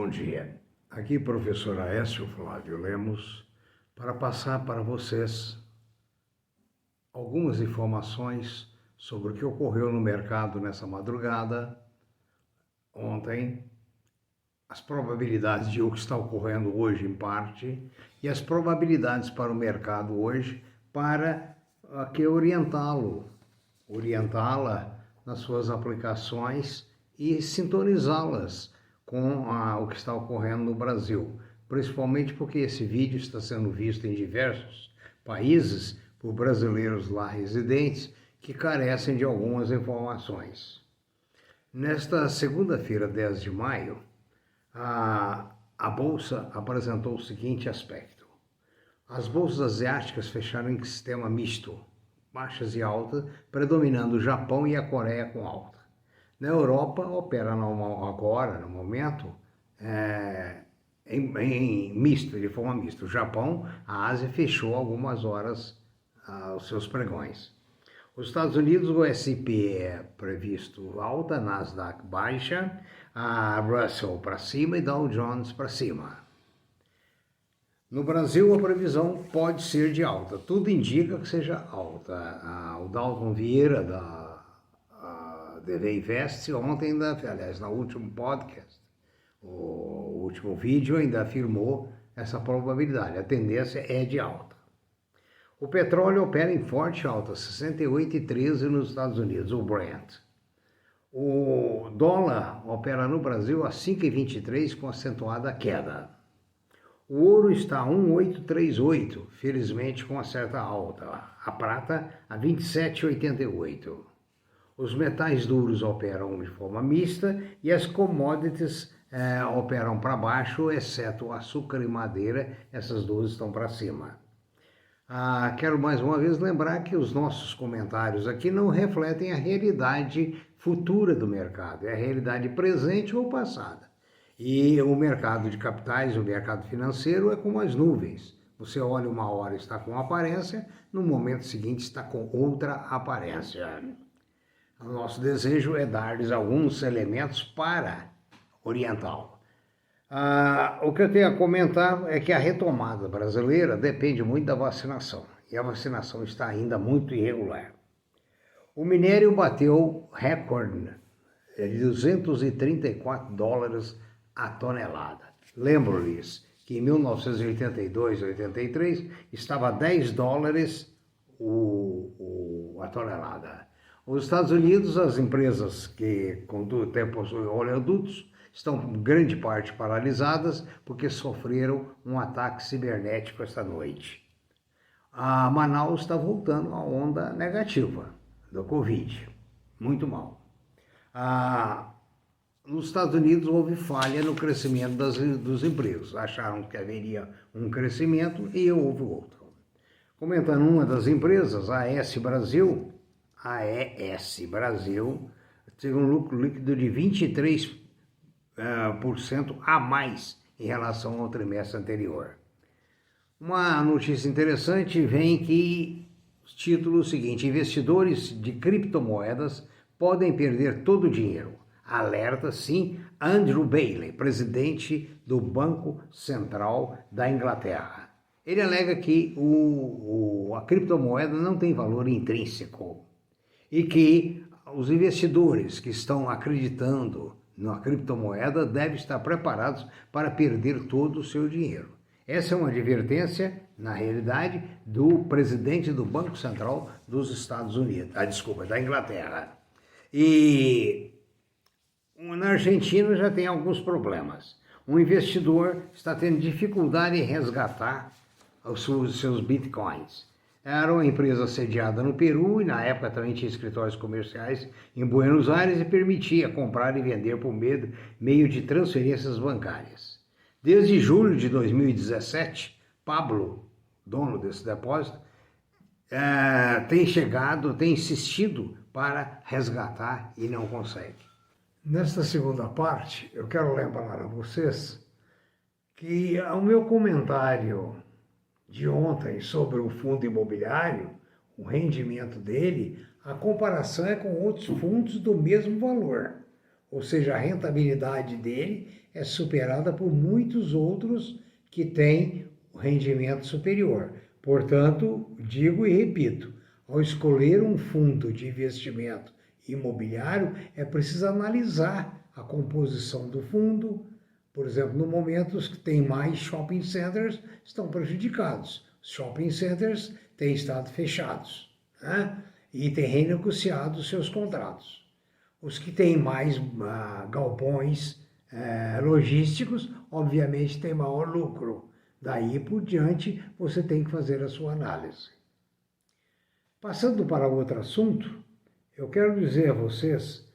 Bom dia, aqui professor Aécio Flávio Lemos para passar para vocês algumas informações sobre o que ocorreu no mercado nessa madrugada, ontem, as probabilidades de o que está ocorrendo hoje em parte e as probabilidades para o mercado hoje para orientá-la nas suas aplicações e sintonizá-las com o que está ocorrendo no Brasil, principalmente porque esse vídeo está sendo visto em diversos países por brasileiros lá residentes que carecem de algumas informações. Nesta segunda-feira, 10 de maio, a Bolsa apresentou o seguinte aspecto. As bolsas asiáticas fecharam em sistema misto, baixas e altas, predominando o Japão e a Coreia com alta. Na Europa, opera agora, no momento, em misto, de forma mista. O Japão, a Ásia fechou algumas horas os seus pregões. Os Estados Unidos, o S&P é previsto alta, Nasdaq baixa, a Russell para cima e Dow Jones para cima. No Brasil, a previsão pode ser de alta. Tudo indica que seja alta. O Dalton Vieira, da DV Invest, ontem, aliás, no último podcast, o último vídeo, ainda afirmou essa probabilidade. A tendência é de alta. O petróleo opera em forte alta, 68,13 nos Estados Unidos, o Brent. O dólar opera no Brasil a 5,23 com acentuada queda. O ouro está a 1,838, felizmente com uma certa alta. A prata a 27,88. Os metais duros operam de forma mista e as commodities operam para baixo, exceto o açúcar e madeira, essas duas estão para cima. Quero mais uma vez lembrar que os nossos comentários aqui não refletem a realidade futura do mercado, é a realidade presente ou passada. E o mercado de capitais, o mercado financeiro é como as nuvens. Você olha uma hora está com uma aparência, no momento seguinte está com outra aparência. O nosso desejo é dar-lhes alguns elementos para orientá-lo. O que eu tenho a comentar é que a retomada brasileira depende muito da vacinação, e a vacinação está ainda muito irregular. O minério bateu recorde de $234 a tonelada. Lembro-lhes que em 1982, 83, estava a $10 a tonelada. Os Estados Unidos, as empresas que possuem oleodutos, estão grande parte paralisadas porque sofreram um ataque cibernético esta noite. A Manaus está voltando à onda negativa do Covid, muito mal. Nos Estados Unidos houve falha no crescimento dos empregos, acharam que haveria um crescimento e houve outro. Comentando uma das empresas, a AES Brasil, teve um lucro líquido de 23% a mais em relação ao trimestre anterior. Uma notícia interessante vem que o título seguinte: investidores de criptomoedas podem perder todo o dinheiro. Alerta, sim, Andrew Bailey, presidente do Banco Central da Inglaterra. Ele alega que a criptomoeda não tem valor intrínseco e que os investidores que estão acreditando na criptomoeda devem estar preparados para perder todo o seu dinheiro. Essa é uma advertência, na realidade, do presidente do Banco Central dos Estados Unidos, da Inglaterra. E na Argentina já tem alguns problemas. Um investidor está tendo dificuldade em resgatar os seus bitcoins. Era uma empresa sediada no Peru e na época também tinha escritórios comerciais em Buenos Aires e permitia comprar e vender por meio de transferências bancárias. Desde julho de 2017, Pablo, dono desse depósito, tem insistido para resgatar e não consegue. Nesta segunda parte, eu quero lembrar a vocês que o meu comentário de ontem sobre o fundo imobiliário, o rendimento dele, a comparação é com outros fundos do mesmo valor. Ou seja, a rentabilidade dele é superada por muitos outros que têm rendimento superior. Portanto, digo e repito, ao escolher um fundo de investimento imobiliário, é preciso analisar a composição do fundo. Por exemplo, no momento os que têm mais shopping centers estão prejudicados. Os shopping centers têm estado fechados, né? E têm renegociado seus contratos. Os que têm mais galpões logísticos, obviamente, têm maior lucro. Daí por diante, você tem que fazer a sua análise. Passando para outro assunto, eu quero dizer a vocês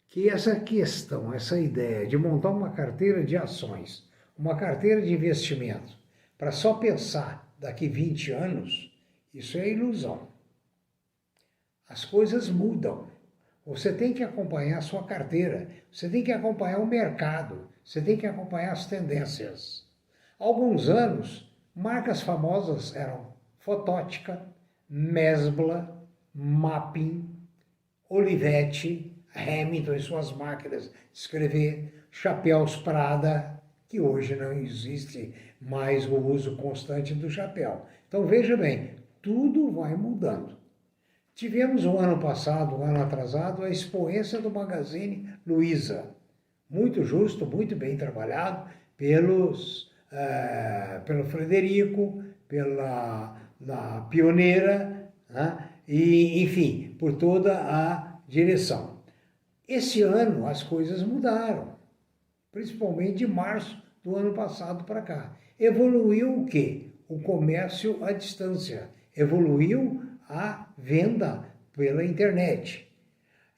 que essa questão, essa ideia de montar uma carteira de ações, uma carteira de investimento, para só pensar daqui 20 anos, isso é ilusão. As coisas mudam. Você tem que acompanhar a sua carteira, você tem que acompanhar o mercado, você tem que acompanhar as tendências. Há alguns anos, marcas famosas eram Fotótica, Mesbla, Mapping, Olivetti, Hamilton e suas máquinas de escrever, chapéus Prada, que hoje não existe mais o uso constante do chapéu. Então veja bem, tudo vai mudando. Tivemos o ano passado, o ano atrasado, a expoência do Magazine Luiza. Muito justo, muito bem trabalhado pelo Frederico, pela Pioneira, né? E, enfim, por toda a direção. Esse ano as coisas mudaram, principalmente de março do ano passado para cá. Evoluiu o quê? O comércio à distância. Evoluiu a venda pela internet.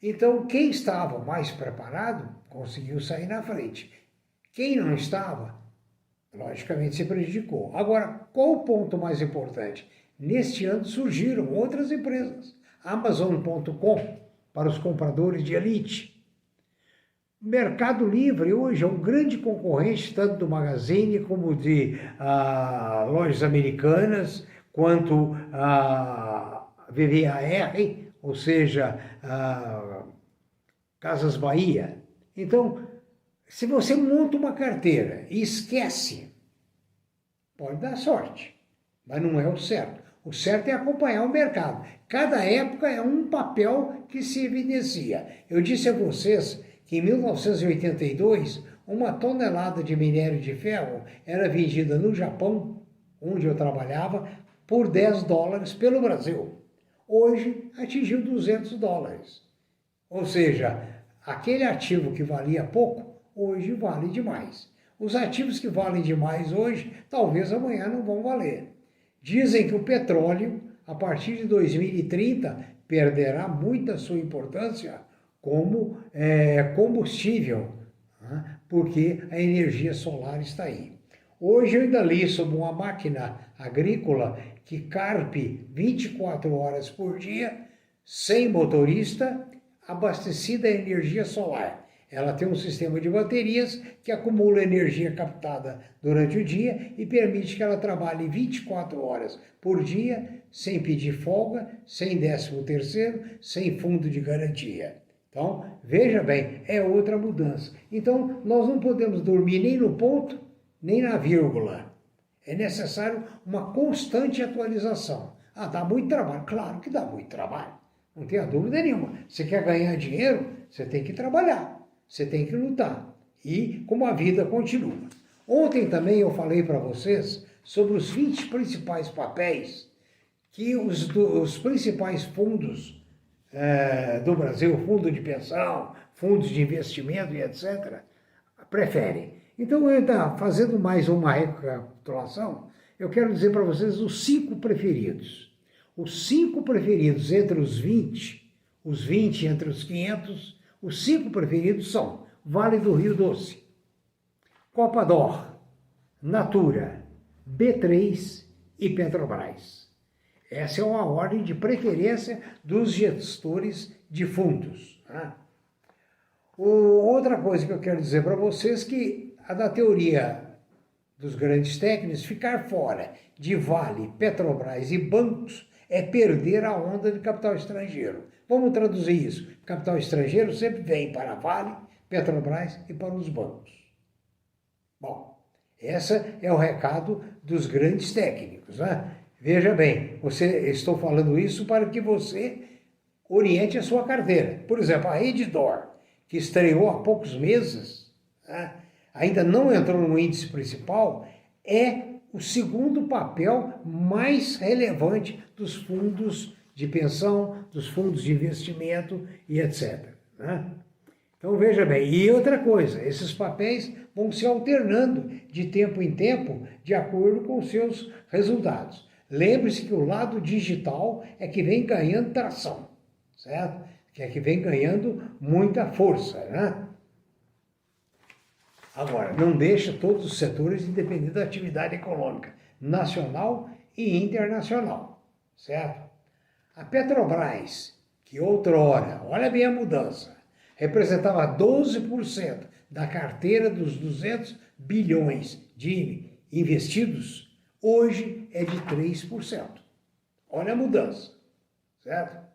Então, quem estava mais preparado conseguiu sair na frente. Quem não estava, logicamente se prejudicou. Agora, qual o ponto mais importante? Neste ano surgiram outras empresas. Amazon.com, para os compradores de elite. Mercado Livre hoje é um grande concorrente, tanto do Magazine como de lojas americanas, quanto VVAR, ou seja, Casas Bahia. Então, se você monta uma carteira e esquece, pode dar sorte, mas não é o certo. O certo é acompanhar o mercado. Cada época é um papel que se evidencia. Eu disse a vocês que em 1982, uma tonelada de minério de ferro era vendida no Japão, onde eu trabalhava, por $10 pelo Brasil. Hoje atingiu $200. Ou seja, aquele ativo que valia pouco, hoje vale demais. Os ativos que valem demais hoje, talvez amanhã não vão valer. Dizem que o petróleo, a partir de 2030, perderá muita sua importância como combustível, né? Porque a energia solar está aí. Hoje eu ainda li sobre uma máquina agrícola que carpe 24 horas por dia, sem motorista, abastecida a energia solar. Ela tem um sistema de baterias que acumula energia captada durante o dia e permite que ela trabalhe 24 horas por dia, sem pedir folga, sem 13º, sem fundo de garantia. Então, veja bem, é outra mudança. Então, nós não podemos dormir nem no ponto, nem na vírgula. É necessário uma constante atualização. Dá muito trabalho? Claro que dá muito trabalho. Não tenha dúvida nenhuma. Você quer ganhar dinheiro? Você tem que trabalhar. Você tem que lutar. E como a vida continua. Ontem também eu falei para vocês sobre os 20 principais papéis que os principais fundos do Brasil, fundo de pensão, fundos de investimento e etc., preferem. Então, fazendo mais uma recapitulação, eu quero dizer para vocês os 5 preferidos. Os 5 preferidos entre os 20 entre os 500, os 5 preferidos são Vale do Rio Doce, Copa d'Or, Natura, B3 e Petrobras. Essa é uma ordem de preferência dos gestores de fundos. Né? Outra coisa que eu quero dizer para vocês é que a da teoria dos grandes técnicos, ficar fora de Vale, Petrobras e bancos é perder a onda de capital estrangeiro. Vamos traduzir isso. Capital estrangeiro sempre vem para Vale, Petrobras e para os bancos. Bom, esse é o recado dos grandes técnicos, né? Veja bem, estou falando isso para que você oriente a sua carteira. Por exemplo, a Redditor, que estreou há poucos meses, né, ainda não entrou no índice principal, é o segundo papel mais relevante dos fundos de pensão, dos fundos de investimento e etc. Né? Então veja bem, e outra coisa, esses papéis vão se alternando de tempo em tempo de acordo com os seus resultados. Lembre-se que o lado digital é que vem ganhando tração, certo? Que é que vem ganhando muita força, né? Agora, não deixa todos os setores independentes da atividade econômica, nacional e internacional, certo? A Petrobras, que outrora, olha bem a mudança, representava 12% da carteira dos 200 bilhões de investidos, hoje é de 3%. Olha a mudança, certo?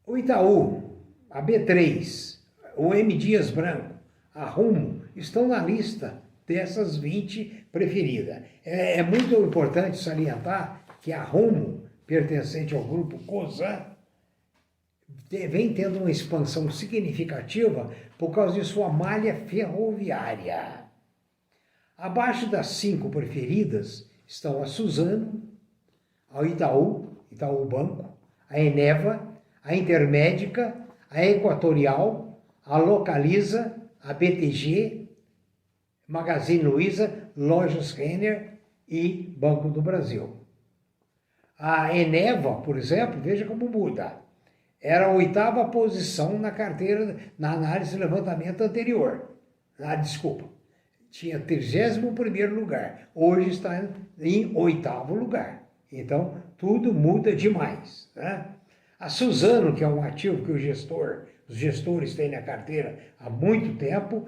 O Itaú, a B3, o M. Dias Branco, a Rumo, estão na lista dessas 20 preferidas. É muito importante salientar que a Rumo, pertencente ao grupo Cosan, vem tendo uma expansão significativa por causa de sua malha ferroviária. Abaixo das 5 preferidas estão a Suzano, a Itaú Banco, a Eneva, a Intermédica, a Equatorial, a Localiza, a BTG, Magazine Luiza, Lojas Renner e Banco do Brasil. A Eneva, por exemplo, veja como muda. Era a 8ª posição na carteira, na análise de levantamento anterior. Tinha 31º lugar. Hoje está em 8º lugar. Então, tudo muda demais, né? A Suzano, que é um ativo que os gestores têm na carteira há muito tempo,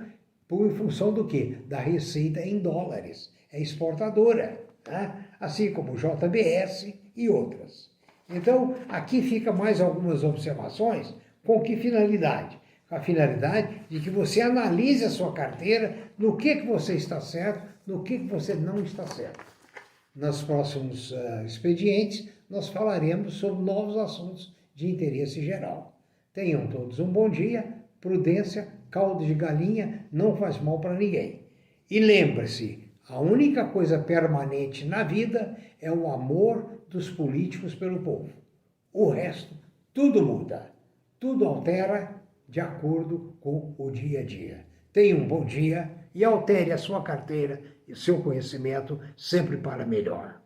em função do quê? Da receita em dólares. É exportadora, né? Assim como o JBS e outras. Então, aqui fica mais algumas observações. Com que finalidade? Com a finalidade de que você analise a sua carteira, no que você está certo, no que você não está certo. Nos próximos expedientes, nós falaremos sobre novos assuntos de interesse geral. Tenham todos um bom dia, prudência, caldo de galinha não faz mal para ninguém. E lembre-se, a única coisa permanente na vida é o amor dos políticos pelo povo. O resto, tudo muda, tudo altera de acordo com o dia a dia. Tenha um bom dia e altere a sua carteira e o seu conhecimento sempre para melhor.